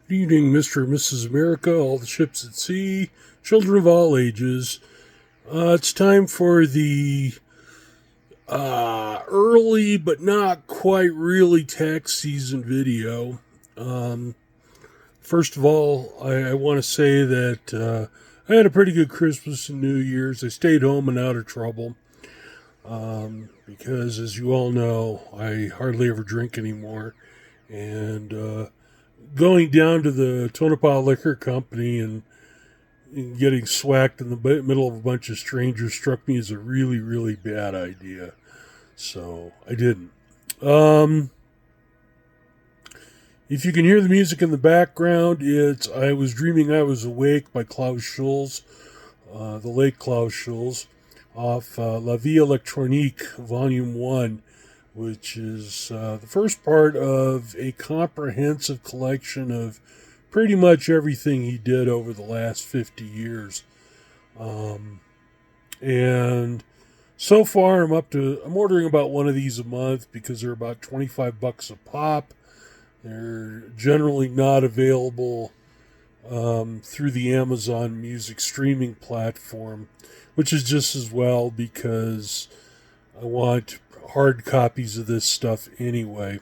Good evening, Mr. and Mrs. America, all the ships at sea, children of all ages. It's time for the early but not quite really tax season video. Um, First of all, I want to say that I had a pretty good Christmas and New Year's. I stayed home and out of trouble because, as you all know, I hardly ever drink anymore. And going down to the Tonopah Liquor Company and getting swacked in the middle of a bunch of strangers struck me as a really, really bad idea. So I didn't. Um, if you can hear the music in the background, it's I Was Dreaming I Was Awake by Klaus Schulz, the late Klaus Schulz, off La Vie Electronique, Volume 1, which is the first part of a comprehensive collection of pretty much everything he did over the last 50 years. And so far, I'm ordering about one of these a month because they're about $25 a pop. They're generally not available through the Amazon Music streaming platform, which is just as well because I want hard copies of this stuff anyway.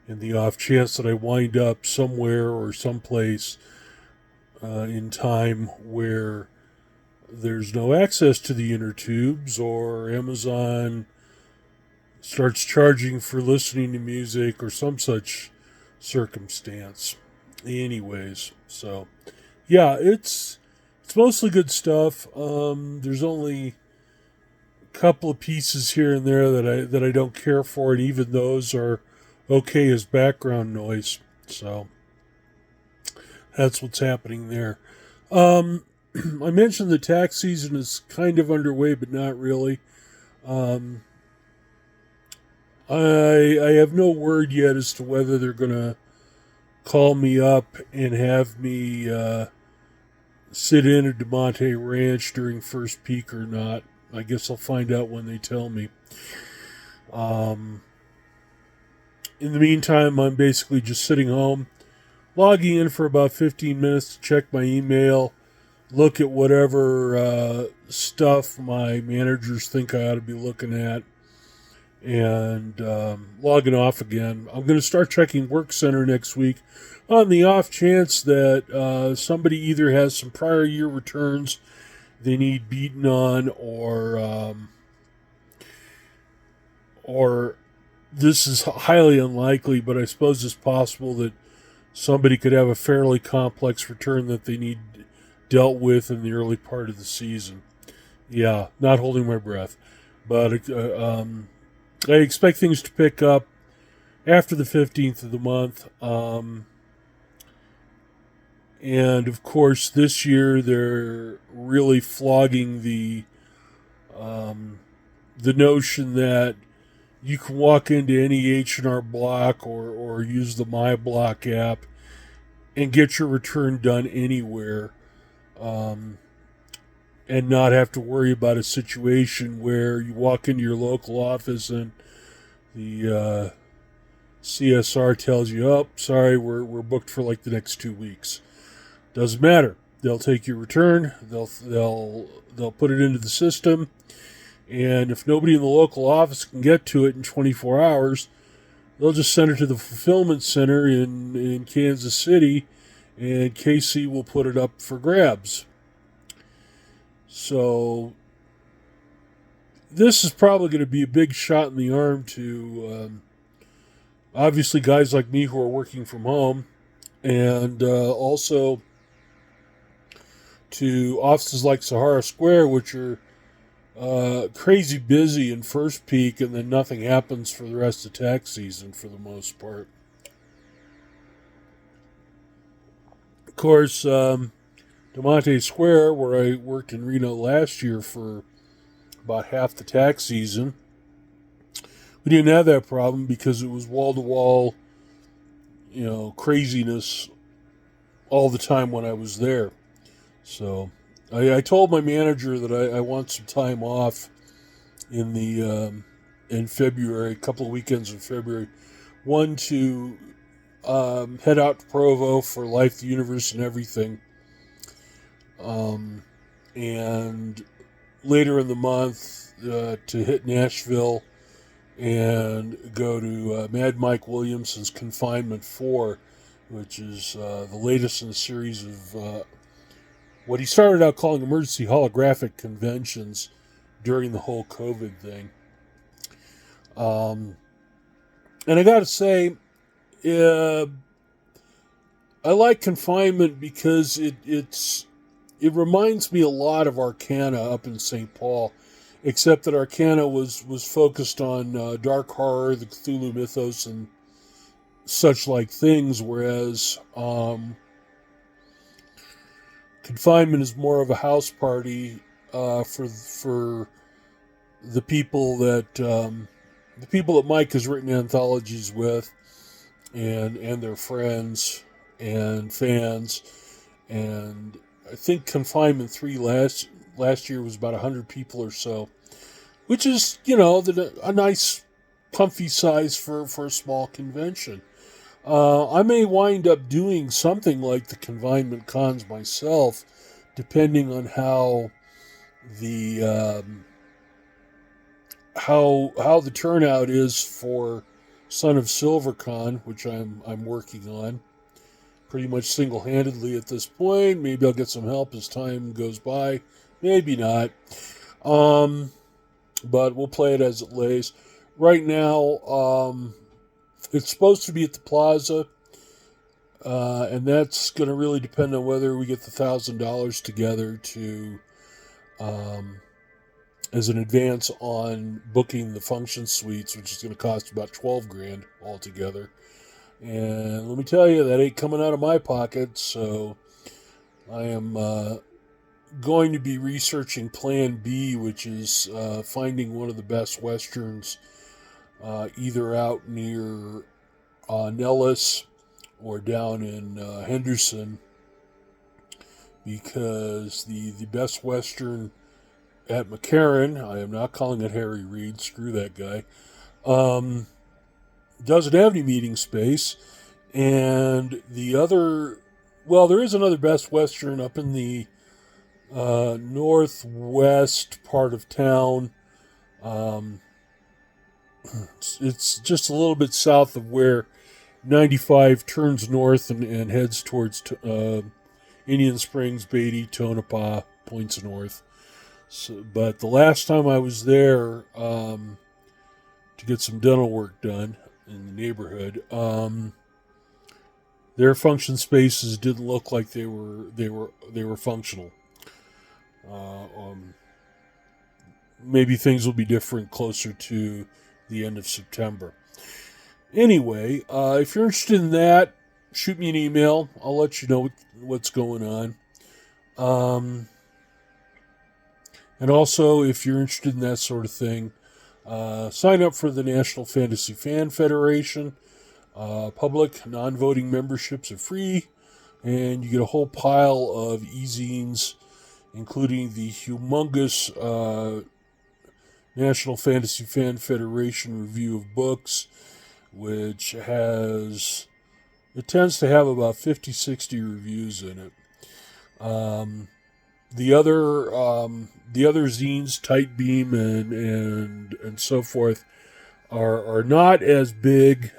In the off chance that I wind up somewhere or someplace in time where there's no access to the inner tubes or Amazon starts charging for listening to music or some such circumstance. Anyways, so yeah, it's mostly good stuff. There's only a couple of pieces here and there that I don't care for, and even those are okay as background noise. So that's what's happening there. I mentioned the tax season is kind of underway, but not really. Um, I have no word yet as to whether they're going to call me up and have me sit in at DeMonte Ranch during first peak or not. I guess I'll find out when they tell me. In the meantime, I'm basically just sitting home, logging in for about 15 minutes to check my email, look at whatever stuff my managers think I ought to be looking at, and logging off again. I'm going to start checking Work Center next week on the off chance that somebody either has some prior year returns they need beaten on, or this is highly unlikely, but I suppose it's possible that somebody could have a fairly complex return that they need dealt with in the early part of the season. Yeah, not holding my breath. But I expect things to pick up after the 15th of the month. And of course, this year they're really flogging the notion that you can walk into any H&R Block or use the My Block app and get your return done anywhere, and not have to worry about a situation where you walk into your local office and the CSR tells you, "Oh, sorry, we're booked for like the next 2 weeks." Doesn't matter. They'll take your return. They'll put it into the system, and if nobody in the local office can get to it in 24 hours, they'll just send it to the fulfillment center in Kansas City, and KC will put it up for grabs. So this is probably going to be a big shot in the arm to obviously guys like me who are working from home, and also to offices like Sahara Square, which are crazy busy in first peak, and then nothing happens for the rest of tax season for the most part. Of course, DeMonte Square, where I worked in Reno last year for about half the tax season, we didn't have that problem because it was wall to wall, craziness all the time when I was there. So I told my manager that I want some time off in February, a couple of weekends in February. One, to head out to Provo for Life, the Universe, and Everything. And later in the month to hit Nashville and go to Mad Mike Williamson's Confinement 4, which is the latest in a series of what he started out calling emergency holographic conventions during the whole COVID thing. And I got to say, I like Confinement because it reminds me a lot of Arcana up in St. Paul, except that Arcana was focused on dark horror, the Cthulhu mythos, and such like things, whereas Confinement is more of a house party for the people that Mike has written anthologies with, and their friends and fans. And I think Confinement 3 last year was about 100 people or so, which is, a nice comfy size for a small convention. I may wind up doing something like the Confinement cons myself, depending on how the how the turnout is for Son of SilverCon, which I'm working on pretty much single-handedly at this point. Maybe I'll get some help as time goes by. Maybe not. But we'll play it as it lays. Right now, it's supposed to be at the Plaza, and that's going to really depend on whether we get the $1,000 together to as an advance on booking the function suites, which is going to cost about $12,000 altogether. And let me tell you, that ain't coming out of my pocket. So I am going to be researching Plan B, which is finding one of the best westerns, either out near Nellis or down in Henderson, because the best western at McCarran, I am not calling it Harry Reid, screw that guy, doesn't have any meeting space. And the other, well, there is another Best Western up in the northwest part of town. It's just a little bit south of where 95 turns north and heads towards Indian Springs, Beatty, Tonopah, points north. So, but the last time I was there to get some dental work done in the neighborhood, their function spaces didn't look like they were functional. Maybe things will be different closer to the end of September. Anyway, if you're interested in that, shoot me an email. I'll let you know what's going on. And also, if you're interested in that sort of thing, sign up for the National Fantasy Fan Federation. Public non-voting memberships are free, and you get a whole pile of e-zines, including the humongous National Fantasy Fan Federation review of books, which tends to have about 50-60 reviews in it. The other zines, Tight Beam and so forth, are not as big.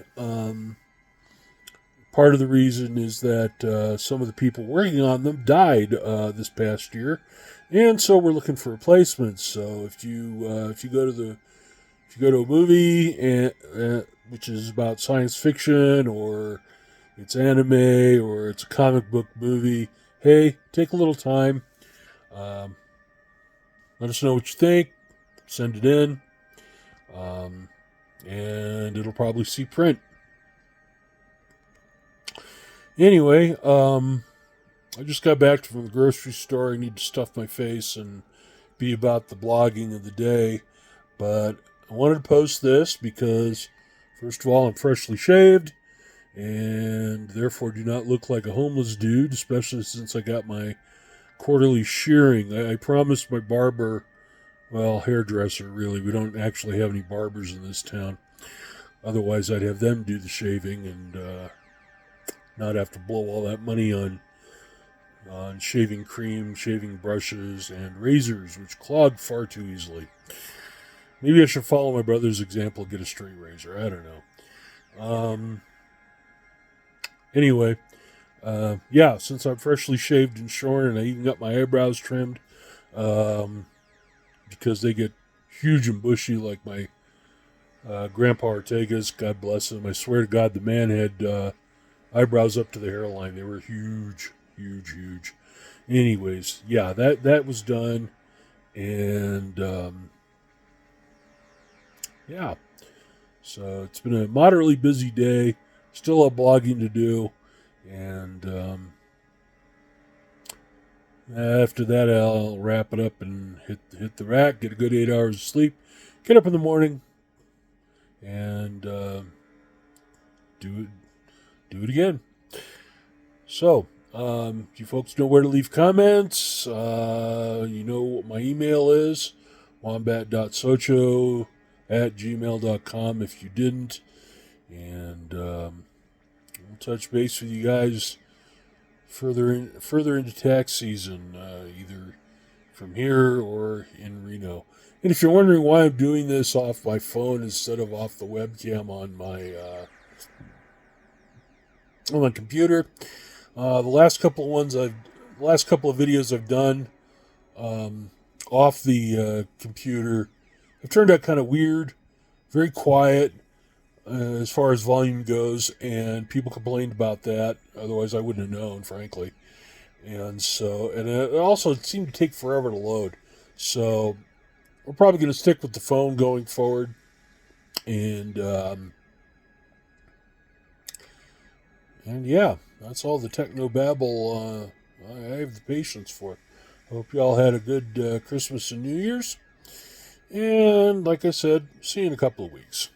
Part of the reason is that some of the people working on them died this past year, and so we're looking for replacements. So if you go to a movie which is about science fiction, or it's anime, or it's a comic book movie, hey, take a little time. Let us know what you think. Send it in. And it'll probably see print. Anyway, I just got back from the grocery store. I need to stuff my face and be about the blogging of the day. But I wanted to post this because, first of all, I'm freshly shaved and therefore do not look like a homeless dude, especially since I got my quarterly shearing. I promised my barber, well, hairdresser, really. We don't actually have any barbers in this town. Otherwise, I'd have them do the shaving, and not have to blow all that money on shaving cream, shaving brushes, and razors, which clog far too easily. Maybe I should follow my brother's example, get a straight razor. I don't know. Anyway, yeah, since I'm freshly shaved and shorn, and I even got my eyebrows trimmed, because they get huge and bushy like my Grandpa Ortega's, God bless him. I swear to God, the man had eyebrows up to the hairline. They were huge, huge, huge. Anyways, yeah, that was done, and yeah, so it's been a moderately busy day. Still have blogging to do, and after that, I'll wrap it up and hit the rack, get a good 8 hours of sleep, get up in the morning, and do it again. So, you folks know where to leave comments. You know what my email is, wombat.socho@gmail.com if you didn't. And we'll touch base with you guys further into tax season, either from here or in Reno. And if you're wondering why I'm doing this off my phone instead of off the webcam on my computer, the last couple of videos I've done off the computer have turned out kind of weird, very quiet as far as volume goes, and people complained about that. Otherwise, I wouldn't have known, frankly. And so, and it also seemed to take forever to load. So, we're probably going to stick with the phone going forward, and yeah, that's all the techno babble I have the patience for. Hope you all had a good Christmas and New Year's. And like I said, see you in a couple of weeks.